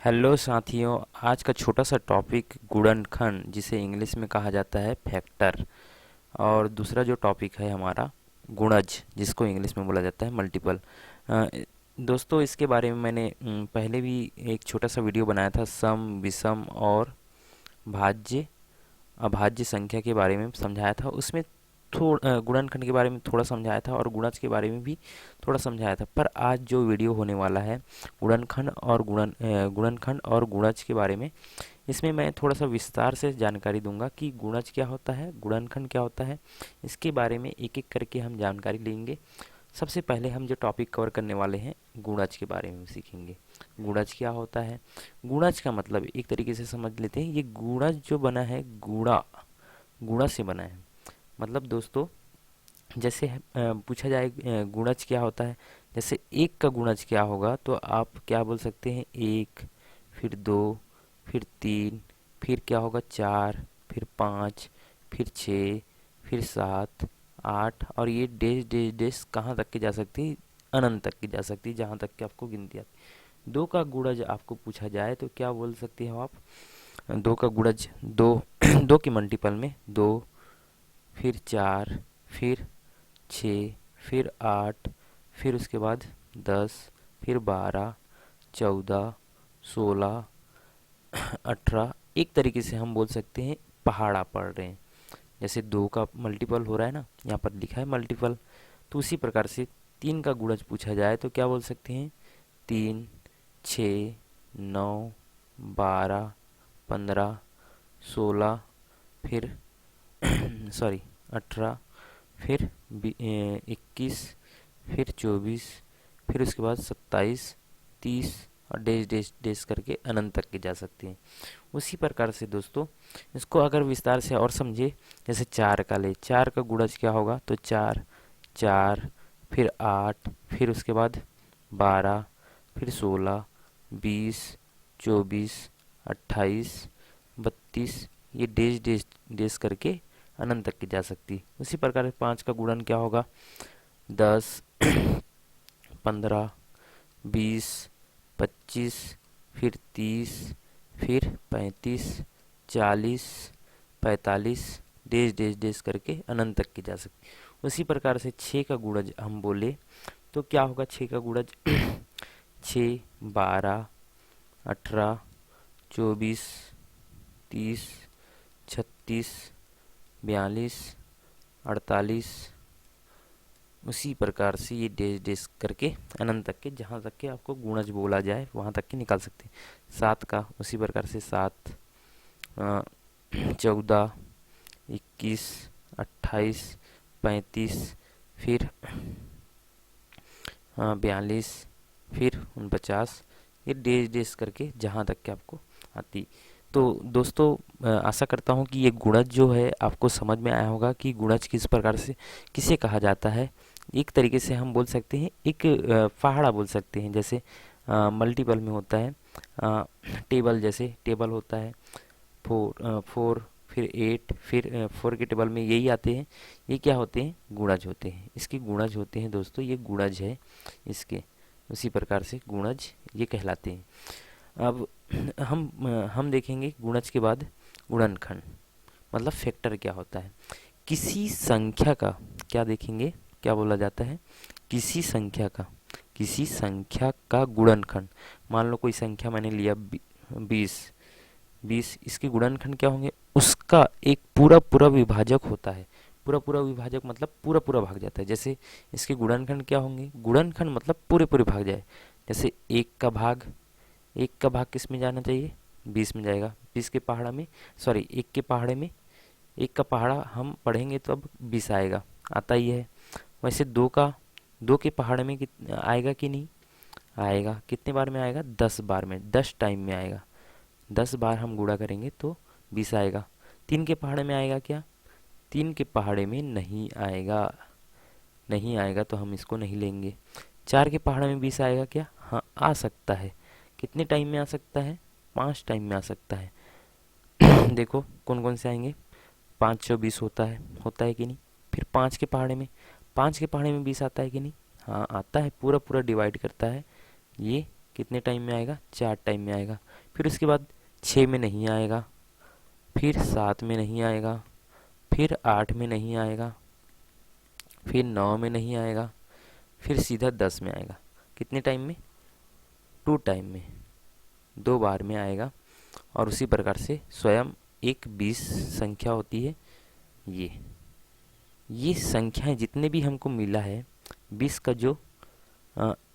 Hello साथियों। आज का छोटा सा टॉपिक गुणनखंड, जिसे इंग्लिश में कहा जाता है फैक्टर। और दूसरा जो टॉपिक है हमारा गुणज, जिसको इंग्लिश में बोला जाता है मल्टीपल। दोस्तों, इसके बारे में मैंने पहले भी एक छोटा सा वीडियो बनाया था। सम, विषम और भाज्य अभाज्य संख्या के बारे में समझाया था। उसमें गुणनखंड के बारे में थोड़ा समझाया था और गुणज के बारे में भी थोड़ा समझाया था। पर आज जो वीडियो होने वाला है गुणनखंड और गुणज के बारे में, इसमें मैं थोड़ा सा विस्तार से जानकारी दूंगा कि गुणज क्या होता है, गुणनखंड क्या होता है। इसके बारे में एक एक करके हम जानकारी लेंगे। सबसे पहले हम जो टॉपिक कवर करने वाले हैं, गुणज के बारे में सीखेंगे। गुणज क्या होता है? गुणज का मतलब एक तरीके से समझ लेते हैं। ये गुणज जो बना है, गुणा गुणा से बना है। मतलब दोस्तों, जैसे पूछा जाए गुणज क्या होता है, जैसे एक का गुणज क्या होगा, तो आप क्या बोल सकते हैं? एक, फिर दो, फिर तीन, फिर क्या होगा? चार, फिर पाँच, फिर छः, फिर सात, आठ, और ये डेश डेश डेश कहाँ तक की जा सकती है? अनंत तक की जा सकती है, जहाँ तक कि आपको गिनती आती है। दो का गुणज आपको पूछा जाए तो क्या बोल सकते हो आप? दो का गुणज दो दो की मल्टीपल में दो, फिर चार, फिर छः, फिर आठ, फिर उसके बाद 10, फिर 12, 14, 16, 18। एक तरीके से हम बोल सकते हैं पहाड़ा पढ़ रहे हैं। जैसे दो का मल्टीपल हो रहा है ना, यहाँ पर लिखा है मल्टीपल, तो उसी प्रकार से तीन का गुणज पूछा जाए तो क्या बोल सकते हैं? तीन, छ, 9, 12, 15, 16, फिर सॉरी 18, फिर 21, फिर 24, फिर उसके बाद 27, 30, और डेज डेज डेज करके अनंत तक की जा सकती हैं। उसी प्रकार से दोस्तों, इसको अगर विस्तार से और समझे, जैसे चार का ले, चार का गुणज क्या होगा? तो चार, चार, फिर आठ, फिर उसके बाद 12, फिर 16, 20, 24, 28, 32, ये डेज डेज डेज करके अनंत तक की जा सकती। उसी प्रकार से पाँच का गुणन क्या होगा? 10, 15, 20, 25, फिर 30, फिर 35, 40, 45, डेज डेज डेज करके अनंत तक की जा सकती। उसी प्रकार से छः का गुणज हम बोले तो क्या होगा? छः का गुणज छः, 12, 18, 24, 30, 36, 42, 48। उसी प्रकार से ये डेज डेज करके अनंत तक के, जहाँ तक के आपको गुणज बोला जाए वहाँ तक के निकाल सकते हैं। सात का उसी प्रकार से सात, 14, 21, 28, 35, फिर 42, फिर 49, ये डेज डेज करके जहाँ तक के आपको आती। तो दोस्तों, आशा करता हूँ कि ये गुणज जो है आपको समझ में आया होगा कि गुणज किस प्रकार से किसे कहा जाता है। एक तरीके से हम बोल सकते हैं, एक पहाड़ा बोल सकते हैं। जैसे मल्टीपल में होता है टेबल, जैसे टेबल होता है फोर, फोर, फिर एट, फिर फोर के टेबल में यही आते हैं। ये क्या होते हैं? गुणज होते हैं। इसके गुणज होते हैं दोस्तों, ये गुणज है इसके। उसी प्रकार से गुणज ये कहलाते हैं। अब हम देखेंगे गुणज के बाद गुणनखंड, मतलब फैक्टर क्या होता है। किसी संख्या का क्या देखेंगे, क्या बोला जाता है? किसी संख्या का गुणनखंड। मान लो कोई संख्या मैंने लिया 20, 20, इसके गुणनखंड क्या होंगे? उसका एक पूरा पूरा विभाजक होता है। पूरा पूरा विभाजक मतलब पूरा पूरा भाग जाता है। जैसे इसके गुणनखंड क्या होंगे? गुणनखंड मतलब पूरे पूरे भाग जाए। जैसे एक का भाग किस में जाना चाहिए? 20 में जाएगा। 20 के पहाड़ा में, सॉरी, एक के पहाड़े में, एक का पहाड़ा हम पढ़ेंगे तो अब 20 आएगा, आता ही है। वैसे दो के पहाड़े में आएगा कि नहीं आएगा? कितने बार में आएगा? 10 बार में, 10 टाइम में आएगा। 10 बार हम गुणा करेंगे तो 20 आएगा। तीन के पहाड़े में आएगा क्या? तीन के पहाड़े में नहीं आएगा। नहीं आएगा तो हम इसको नहीं लेंगे। चार के पहाड़े में 20 आएगा क्या? हाँ, आ सकता है। कितने टाइम में आ सकता है? 5 टाइम में आ सकता है। देखो कौन कौन से आएंगे। 5 × 20 होता है कि नहीं? फिर पाँच के पहाड़े में 20 आता है कि नहीं? हाँ, आता है। पूरा पूरा डिवाइड करता है ये कितने टाइम में आएगा, 4 टाइम में आएगा। फिर उसके बाद 6 में नहीं आएगा, फिर 7 में नहीं आएगा, फिर 8 में नहीं आएगा, फिर 9 में नहीं आएगा, फिर सीधा 10 में आएगा। कितने टाइम में, 2 टाइम में, 2 बार में आएगा। और उसी प्रकार से स्वयं एक 20 संख्या होती है। ये संख्याएं जितने भी हमको मिला है, 20 का जो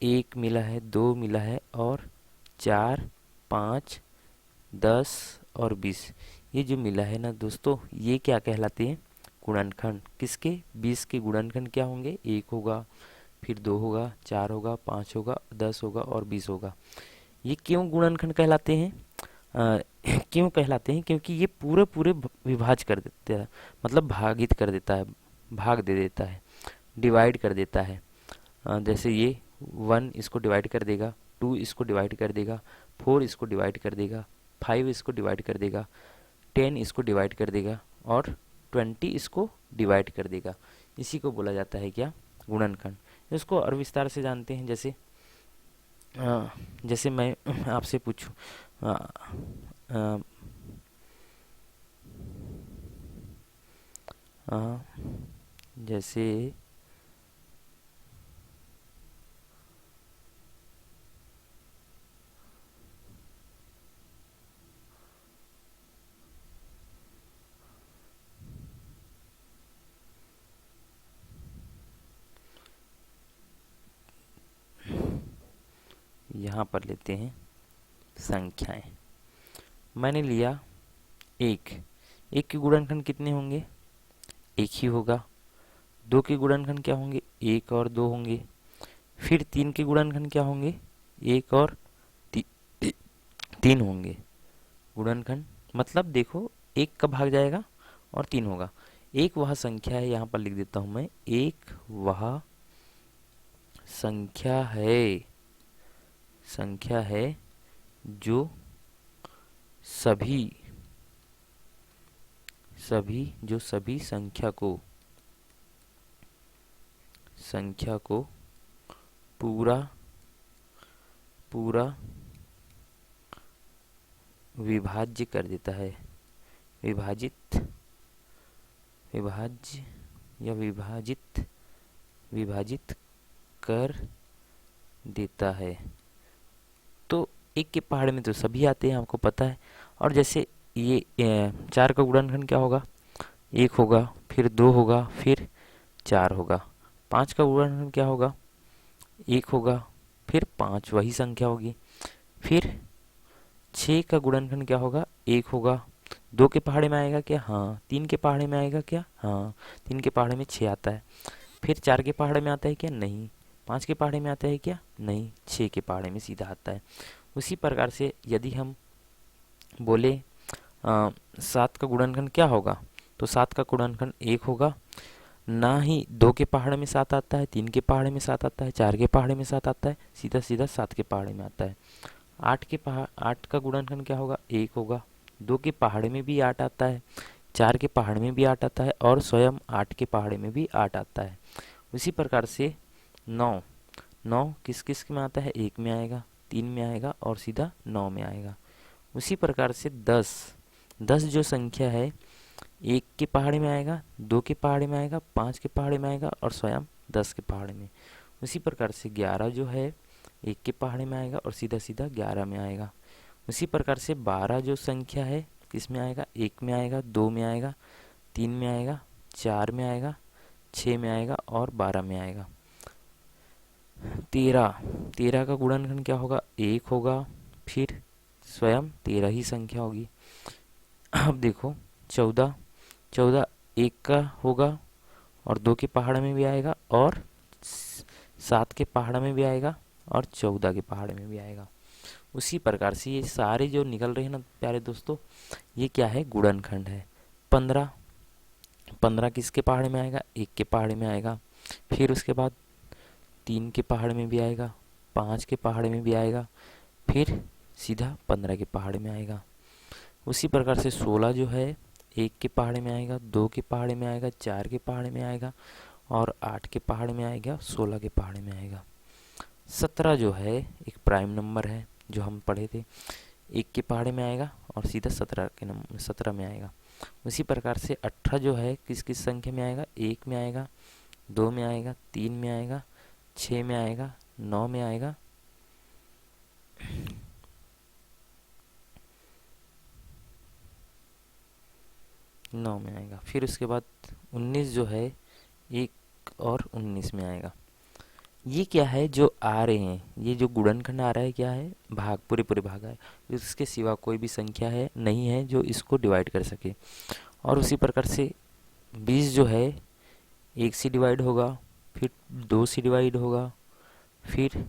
1 मिला है, 2 मिला है, और 4, 5, 10 और 20, ये जो मिला है ना दोस्तों, ये क्या कहलाते हैं, गुणनखंड। किसके, 20 के गुणनखंड क्या होंगे, 1 होगा, फिर 2 होगा, 4 होगा, 5 होगा, 10 होगा और 20 होगा। ये क्यों गुणनखंड कहलाते हैं, क्यों कहलाते हैं, क्योंकि ये पूरे पूरे विभाज कर देता है, मतलब भागित कर देता है, भाग दे देता है, डिवाइड कर देता है। जैसे ये 1 इसको डिवाइड कर देगा, 2 इसको डिवाइड कर देगा, 4 इसको डिवाइड कर देगा, 5 इसको डिवाइड कर देगा, 10 इसको डिवाइड कर देगा और 20 इसको डिवाइड कर देगा। इसी को बोला जाता है क्या, गुणनखंड। इसको और विस्तार से जानते हैं। जैसे मैं आपसे पूछूं, अ, अ, अ, जैसे यहाँ पर लेते हैं संख्याएं। मैंने लिया 1, 1 के गुणनखंड कितने होंगे, 1 ही होगा। 2 के गुणनखंड क्या होंगे, 1 और 2 होंगे। फिर 3 के गुणनखंड क्या होंगे, 1 और 3 होंगे। गुणनखंड मतलब देखो, 1 का भाग जाएगा और 3 होगा। एक वह संख्या है, यहाँ पर लिख देता हूँ मैं, एक वह संख्या है जो सभी संख्या को पूरा विभाज्य कर देता है, विभाज्य या विभाजित कर देता है। तो 1 के पहाड़ में तो सभी आते हैं, आपको पता है। और जैसे ये 4 का गुणनखंड क्या होगा, 1 होगा, फिर 2 होगा, फिर 4 होगा। 5 का गुणनखंड क्या होगा, 1 होगा, फिर 5 वही संख्या होगी। फिर 6 का गुणनखंड क्या होगा, 1 होगा। 2 के पहाड़े में आएगा क्या, हाँ। 3 के पहाड़े में आएगा क्या, हाँ। 3 के पहाड़े में 6 आता है। फिर 4 के पहाड़े में आता है क्या, नहीं। 5 के पहाड़े में आता है क्या, नहीं। 6 के पहाड़े में सीधा आता है। उसी प्रकार से यदि हम बोले 7 का गुणनखंड क्या होगा, तो 7 का गुणनखंड 1 होगा। ना ही 2 के पहाड़े में 7 आता है, 3 के पहाड़े में 7 आता है, 4 के पहाड़े में 7 आता है, सीधा सीधा 7 के पहाड़े में आता है। 8 का गुणनखंड क्या होगा, 1 होगा। 2 के पहाड़े में भी 8 आता है, 4 के पहाड़े में भी 8 आता है, और स्वयं 8 के पहाड़े में भी 8 आता है। उसी प्रकार से 9 किस किस में आता है, 1 में आएगा, 3 में आएगा और सीधा 9 में आएगा। उसी प्रकार से 10 जो संख्या है, 1 के पहाड़े में आएगा, 2 के पहाड़े में आएगा, 5 के पहाड़े में आएगा और स्वयं 10 के पहाड़े में। उसी प्रकार से 11 जो है, 1 के पहाड़े में आएगा और सीधा सीधा 11 में आएगा। उसी प्रकार से 12 जो संख्या है, किस में आएगा, 1 में आएगा, 2 में आएगा, 3 में आएगा, 4 में आएगा, 6 में आएगा और 12 में आएगा। 13 का गुणनखंड क्या होगा, 1 होगा, फिर स्वयं 13 ही संख्या होगी। अब देखो 14 1 का होगा और 2 के पहाड़ में भी आएगा और 7 के पहाड़ में भी आएगा और 14 के पहाड़ में भी आएगा। उसी प्रकार से ये सारे जो निकल रहे हैं ना प्यारे दोस्तों, ये क्या है, गुणनखंड है। 15 किसके पहाड़ में आएगा, 1 के पहाड़ में आएगा। फिर उसके बाद 3 के पहाड़ में भी आएगा, 5 के पहाड़ में भी आएगा, फिर सीधा 15 के पहाड़ में आएगा। उसी प्रकार से 16 जो है, 1 के पहाड़ में आएगा, 2 के पहाड़ में आएगा, 4 के पहाड़ में आएगा और 8 के पहाड़ में आएगा, 16 के पहाड़ में आएगा। 17 जो है एक प्राइम नंबर है जो हम पढ़े थे, एक के पहाड़े में आएगा और सीधा 17 के नंबर 17 में आएगा। उसी प्रकार से 18 जो है किस किस संख्या में आएगा, 1 में आएगा, 2 में आएगा, 3 में आएगा, 6 में आएगा, 9 में आएगा, 9 में आएगा। फिर उसके बाद 19 जो है 1 और 19 में आएगा। ये क्या है जो आ रहे हैं, ये जो गुणनखंड आ रहा है क्या है, भाग, पूरे पूरे भाग है। इसके सिवा कोई भी संख्या है नहीं है जो इसको डिवाइड कर सके। और उसी प्रकार से 20 जो है 1 से डिवाइड होगा, फिर 2 से डिवाइड होगा, फिर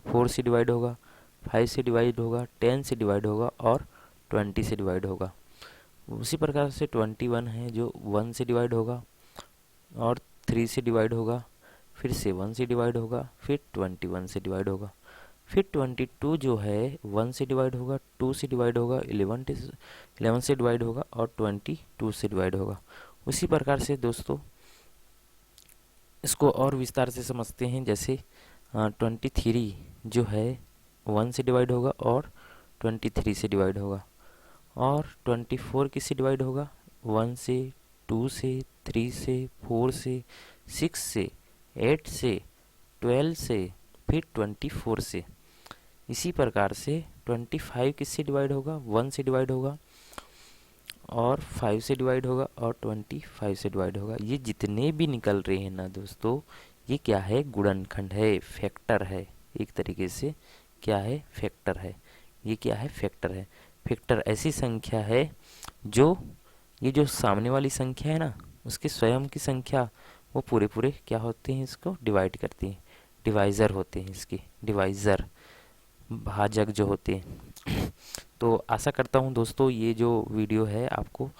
4 से डिवाइड होगा, 5 से डिवाइड होगा, 10 से डिवाइड होगा और 20 से डिवाइड होगा। उसी प्रकार से 21 है जो 1 से डिवाइड होगा और 3 से डिवाइड होगा, फिर 7 से डिवाइड होगा, फिर 21 से डिवाइड होगा। फिर 22 जो है 1 से डिवाइड होगा, 2 से डिवाइड होगा, 11 से डिवाइड होगा और 22 से डिवाइड होगा। उसी प्रकार से दोस्तों इसको और विस्तार से समझते हैं। जैसे 23 जो है 1 से डिवाइड होगा और 23 से डिवाइड होगा। और 24 किससे डिवाइड होगा, 1 से, 2 से, 3 से, 4 से, 6 से, 8 से, 12 से, फिर 24 से। इसी प्रकार से 25 किससे डिवाइड होगा, 1 से डिवाइड होगा और 5 से डिवाइड होगा और 25 से डिवाइड होगा। ये जितने भी निकल रहे हैं ना दोस्तों, ये क्या है, गुणनखंड है, फैक्टर है। एक तरीके से क्या है, फैक्टर है। ये क्या है, फैक्टर है। फैक्टर ऐसी संख्या है जो ये जो सामने वाली संख्या है ना, उसके स्वयं की संख्या वो पूरे पूरे क्या होते हैं, इसको डिवाइड करती हैं, डिवाइज़र होते हैं इसके, डिवाइज़र, भाजक जो होते हैं। तो आशा करता हूँ दोस्तों ये जो वीडियो है आपको